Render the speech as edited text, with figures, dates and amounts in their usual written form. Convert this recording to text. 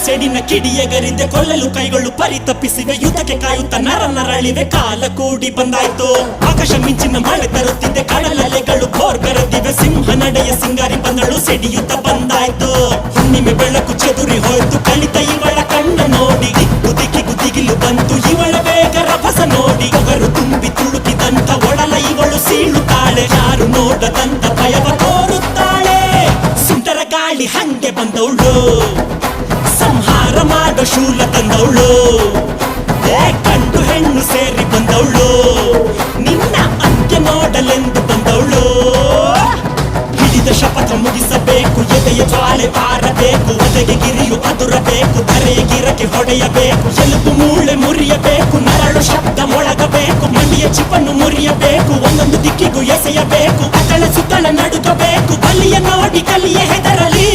ಸೆಡಿನ ಕಿಡಿಯಗರಿದೆ ಕೊಲ್ಲಲು ಕೈಗಳು ಪರಿತಪ್ಪಿಸಿವೆ ಯುದ್ಧಕ್ಕೆ ಕಾಯುತ್ತ ನರಳಿವೆ ಕಾಲ ಕೂಡಿ ಬಂದಾಯ್ತು ಆಕಾಶ ಮಿಂಚಿನ ಮಳೆ ತರುತ್ತಿದೆ ಕಡಲಲೆಗಳು ಬೋರ್ಗರದಿವೆ ಸಿಂಹ ನಡೆಯ ಸಿಂಗಾರಿ ಬಂದಳು ಸಿಡಿಯುತ್ತ ಬಂದಾಯ್ತು ಹುಣ್ಣಿಮೆ ಬೆಳಕು ಚೆದುರಿ ಹೋಯ್ತು ಕಳಿತ ಇವಳ ಕಣ್ಣ ನೋಡಿ ದಿಕ್ಕಿಗೂ ದಿಗಿಲು ಬಂತು ಇವಳ ಬೇಗ ರಭಸ ನೋಡಿ ಅವರು ತುಂಬಿ ತುಳುಕಿದಂತ ಒಡಲ ಇವಳು ಸೀಳುತ್ತಾಳೆ ಯಾರು ನೋಡದಂತ ಭಯವ ತೋರುತ್ತಾಳೆ ಸುಂದರ ಗಾಳಿ ಹಂಗೆ ಬಂದವಳು ಸಂಹಾರ ಮಾಡೋ ಶೂಲ ತಂದವಳು ಗಂಡು ಹೆಣ್ಣು ಸೇರಿ ಬಂದವಳು ನಿನ್ನ ಅಂತ್ಯ ನೋಡಲೆಂದು ಬಂದವಳು ಹಿಡಿದ ಶಪಥ ಮುಗಿಸಬೇಕು ಎದೆಯ ಜ್ವಾಲೆ ಆರಬೇಕು ಒದೆಗೆ ಗಿರಿಯು ಅದುರಬೇಕು ಧರೆಯ ಗಿರಕ್ಕೆ ಹೊಡೆಯಬೇಕು ಎಲುಬು ಮೂಳೆ ಮುರಿಯಬೇಕು ನರಳು ಶಬ್ದ ಮೊಳಗಬೇಕು ಮಂಡಿಯ ಚಿಪ್ಪನ್ನು ಮುರಿಯಬೇಕು ಒಂದೊಂದು ದಿಕ್ಕಿಗೂ ಎಸೆಯಬೇಕು ಅತಳ ಸುತ್ತಳ ನಡುಗಬೇಕು ಬಲಿಯ ನೋಡಿ ಕಲಿಯ ಹೆದರಲಿ